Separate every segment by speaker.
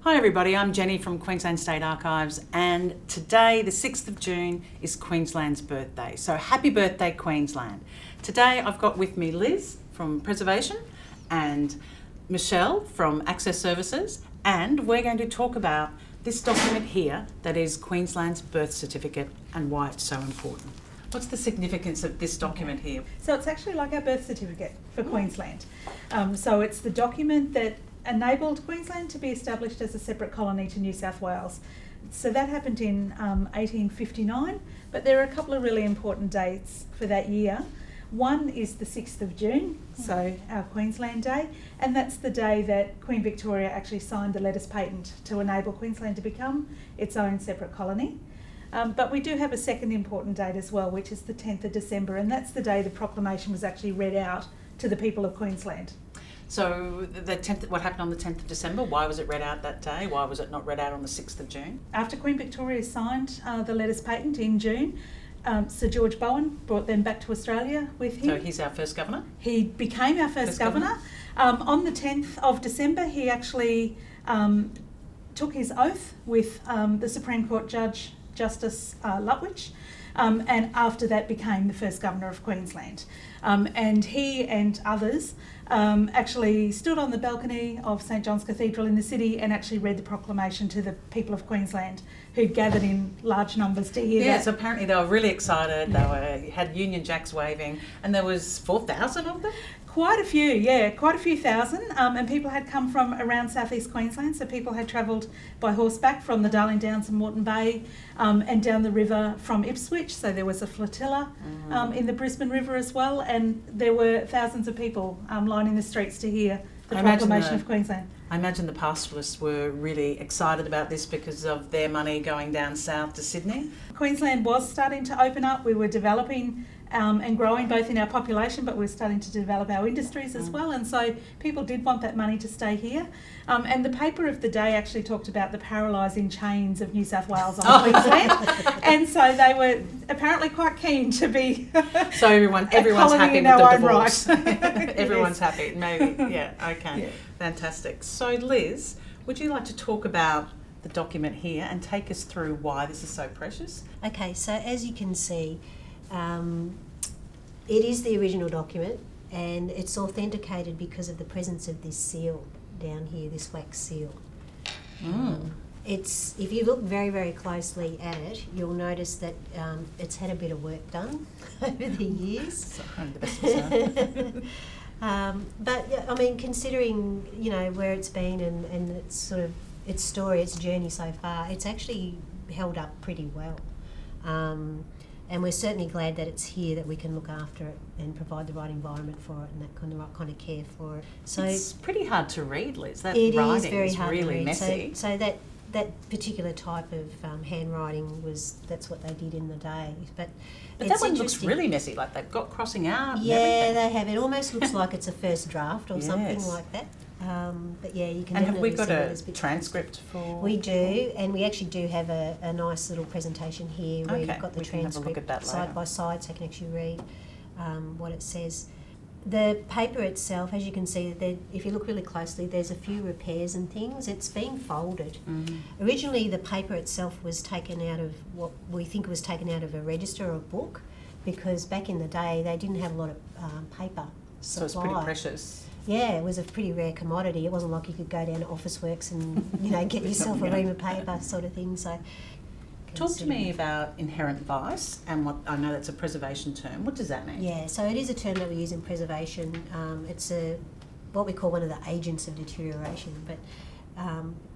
Speaker 1: Hi everybody, I'm Jenny from Queensland State Archives, and today, the 6th of June, is Queensland's birthday. So happy birthday, Queensland. Today I've got with me Liz from Preservation and Michelle from Access Services, and we're going to talk about this document here that is Queensland's birth certificate and why it's so important. What's the significance of this document here?
Speaker 2: So it's actually like our birth certificate for Queensland. So it's the document that enabled Queensland to be established as a separate colony to New South Wales. So that happened in 1859, but there are a couple of really important dates for that year. One is the 6th of June, so our Queensland Day, and that's the day that Queen Victoria actually signed the letters patent to enable Queensland to become its own separate colony. But we do have a second important date as well, which is the 10th of December, and that's the day the proclamation was actually read out to the people of Queensland.
Speaker 1: So the 10th, what happened on the 10th of December? Why was it read out that day? Why was it not read out on the 6th of June?
Speaker 2: After Queen Victoria signed the letters patent in June, Sir George Bowen brought them back to Australia with him.
Speaker 1: So he's our first governor?
Speaker 2: He became our first governor. On the 10th of December, he actually took his oath with the Supreme Court Judge, Justice Lutwich, and after that became the first governor of Queensland. And he and others actually stood on the balcony of St Johns Cathedral in the city and actually read the proclamation to the people of Queensland, who gathered in large numbers to hear that.
Speaker 1: Yes, apparently they were really excited. They had Union Jacks waving, and there was 4,000 of them?
Speaker 2: Quite a few thousand, and people had come from around southeast Queensland, so people had travelled by horseback from the Darling Downs and Moreton Bay and down the river from Ipswich, so there was a flotilla in the Brisbane River as well, and there were thousands of people lining the streets to hear the Proclamation of Queensland.
Speaker 1: I imagine the pastoralists were really excited about this because of their money going down south to Sydney.
Speaker 2: Queensland was starting to open up. We were developing and growing both in our population, but we're starting to develop our industries as well, and so people did want that money to stay here. And the paper of the day actually talked about the paralysing chains of New South Wales on Queensland, and so they were apparently quite keen to be
Speaker 1: so everyone's happy with the divorce. Everyone's
Speaker 2: yes.
Speaker 1: happy, maybe. Yeah, okay. Yeah. Fantastic. So Liz, would you like to talk about the document here and take us through why this is so precious?
Speaker 3: Okay, so as you can see, it is the original document, and it's authenticated because of the presence of this seal down here, this wax seal. It's, if you look very, very closely at it, you'll notice that it's had a bit of work done over the years. But I mean, considering where it's been and its sort of its story, its journey so far, it's actually held up pretty well. And we're certainly glad that it's here, that we can look after it and provide the right environment for it and the right kind of care for it. So
Speaker 1: it's pretty hard to read, Liz. That
Speaker 3: it
Speaker 1: writing
Speaker 3: is very hard
Speaker 1: really
Speaker 3: to read.
Speaker 1: messy.
Speaker 3: So that particular type of handwriting that's what they did in the day. But
Speaker 1: that one looks really messy, like they've got crossing out.
Speaker 3: Yeah,
Speaker 1: and everything.
Speaker 3: they have. It almost looks like it's a first draft or something like that. But yeah, you can.
Speaker 1: And have we got a
Speaker 3: a
Speaker 1: transcript for?
Speaker 3: We do, and we actually do have a nice little presentation here where you've got the transcript side by side, so you can actually read what it says. The paper itself, as you can see, if you look really closely, there's a few repairs and things. It's been folded. Originally, the paper itself was taken out of what we think was taken out of a register or a book, because back in the day they didn't have a lot of paper supply.
Speaker 1: So it's pretty precious.
Speaker 3: Yeah, it was a pretty rare commodity. It wasn't like you could go down to Officeworks and get yourself a ream of paper sort of thing. So,
Speaker 1: talk to me about inherent vice, and what I know that's a preservation term. What does that mean?
Speaker 3: Yeah, so it is a term that we use in preservation. It's what we call one of the agents of deterioration. But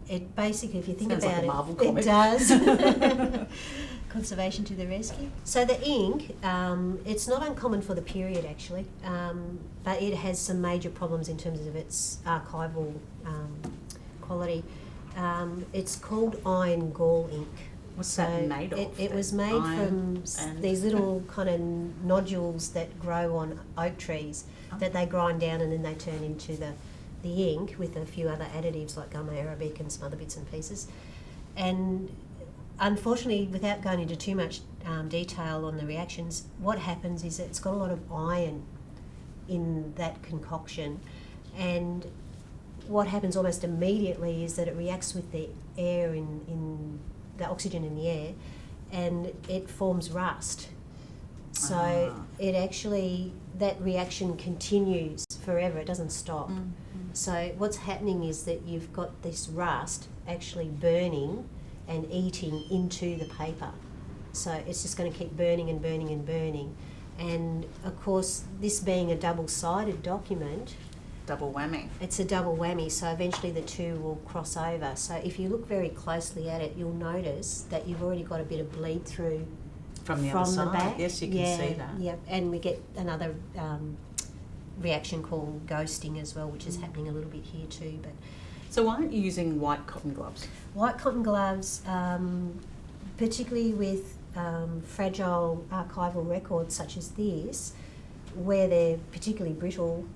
Speaker 3: it basically, if you think
Speaker 1: sounds
Speaker 3: about
Speaker 1: like a Marvel comic.
Speaker 3: it does. Conservation to the rescue. So the ink, it's not uncommon for the period actually, but it has some major problems in terms of its archival quality. It's called iron gall ink.
Speaker 1: What's that made of?
Speaker 3: It was made from these little kind of nodules that grow on oak trees that they grind down and then they turn into the ink with a few other additives like gum arabic and some other bits and pieces. And unfortunately, without going into too much detail on the reactions, what happens is it's got a lot of iron in that concoction, and what happens almost immediately is that it reacts with the air in the oxygen in the air, and it forms rust. So it actually, that reaction continues forever, it doesn't stop. So what's happening is that you've got this rust actually burning and eating into the paper. So it's just going to keep burning and burning and burning. And of course, this being a double-sided document,
Speaker 1: double whammy.
Speaker 3: It's a double whammy, so eventually the two will cross over. So if you look very closely at it, you'll notice that you've already got a bit of bleed through
Speaker 1: from the other side.
Speaker 3: Back.
Speaker 1: Yes, you can see that.
Speaker 3: Yeah, and we get another reaction called ghosting as well, which is happening a little bit here too. But
Speaker 1: so why aren't you using white cotton gloves?
Speaker 3: White cotton gloves, particularly with fragile archival records such as this, where they're particularly brittle,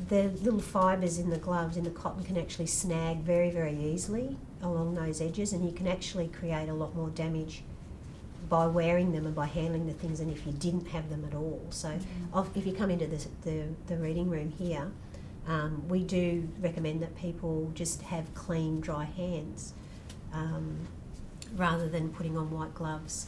Speaker 3: the little fibres in the gloves, in the cotton, can actually snag very, very easily along those edges, and you can actually create a lot more damage by wearing them and by handling the things than if you didn't have them at all. So if you come into the reading room here, we do recommend that people just have clean, dry hands rather than putting on white gloves.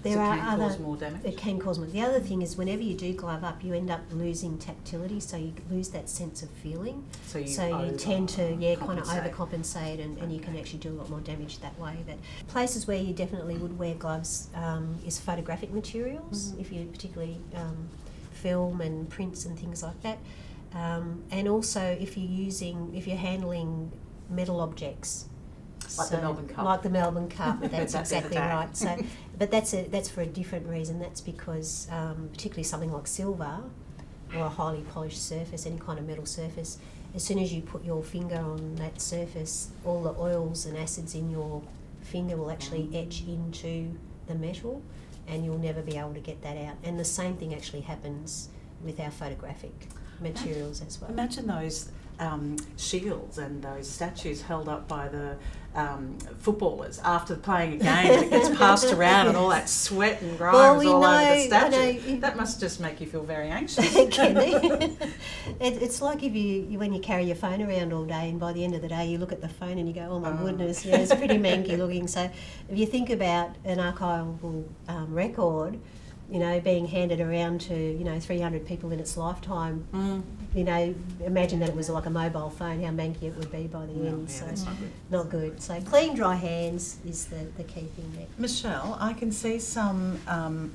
Speaker 1: There so it can cause more damage?
Speaker 3: It can cause more. The other thing is whenever you do glove up, you end up losing tactility, so you lose that sense of feeling. So you tend to kind of overcompensate, and you can actually do a lot more damage that way. But places where you definitely would wear gloves is photographic materials, if you particularly film and prints and things like that. And also if you're handling metal objects.
Speaker 1: Like the Melbourne Cup.
Speaker 3: Like the Melbourne Cup, that's exactly right. So, but that's for a different reason. That's because particularly something like silver or a highly polished surface, any kind of metal surface, as soon as you put your finger on that surface, all the oils and acids in your finger will actually etch into the metal, and you'll never be able to get that out. And the same thing actually happens with our photographic materials as well.
Speaker 1: Imagine those shields and those statues held up by the footballers after playing a game, and it gets passed around and all that sweat and grime all over the statue. That must just make you feel very anxious.
Speaker 3: It's like when you carry your phone around all day, and by the end of the day you look at the phone and you go, oh my goodness, it's pretty manky looking. So if you think about an archival record, being handed around to, 300 people in its lifetime, imagine that it was like a mobile phone, how manky it would be by the end.
Speaker 1: Yeah,
Speaker 3: so
Speaker 1: that's
Speaker 3: not good. So clean, dry hands is the key thing there.
Speaker 1: Michelle, I can see some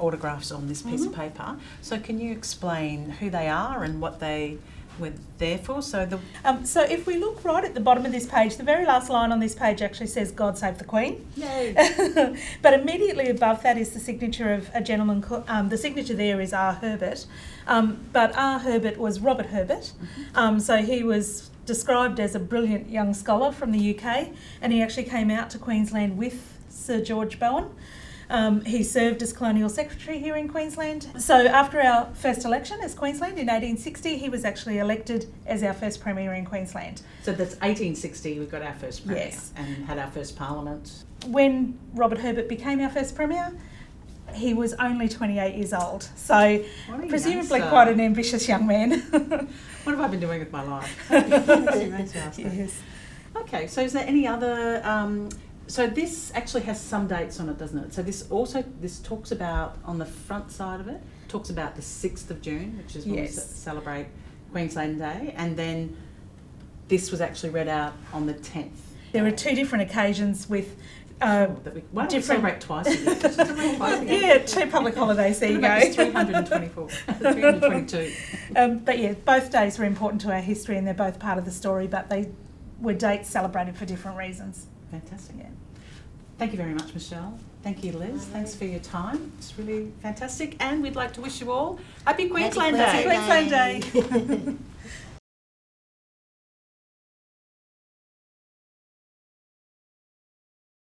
Speaker 1: autographs on this piece of paper. So can you explain who they are and what they were there for? So
Speaker 2: so if we look right at the bottom of this page, the very last line on this page actually says God Save the Queen.
Speaker 1: Yay!
Speaker 2: But immediately above that is the signature of a gentleman, the signature there is R. Herbert, but R. Herbert was Robert Herbert, so he was described as a brilliant young scholar from the UK, and he actually came out to Queensland with Sir George Bowen. He served as Colonial Secretary here in Queensland. So after our first election as Queensland in 1860, he was actually elected as our first Premier in Queensland.
Speaker 1: So that's 1860, we got our first Premier.
Speaker 2: Yes.
Speaker 1: And had our first Parliament. When
Speaker 2: Robert Herbert became our first Premier, he was only 28 years old. So presumably quite an ambitious young man.
Speaker 1: What have I been doing with my life? Yes. Okay, so is there any other... so this actually has some dates on it, doesn't it? So this talks about, on the front side of it, talks about the 6th of June, which is when we celebrate Queensland Day, and then this was actually read out on the 10th.
Speaker 2: There are two different occasions with
Speaker 1: why don't we celebrate twice a year?
Speaker 2: Yeah, two public holidays, there you go.
Speaker 1: 322.
Speaker 2: But yeah, both days were important to our history, and they're both part of the story, but they were dates celebrated for different reasons.
Speaker 1: Fantastic. Yeah. Thank you very much, Michelle. Thank you, Liz. Thanks for your time. It's really fantastic. And we'd like to wish you all Happy Queensland Day.
Speaker 2: Happy Queensland Day.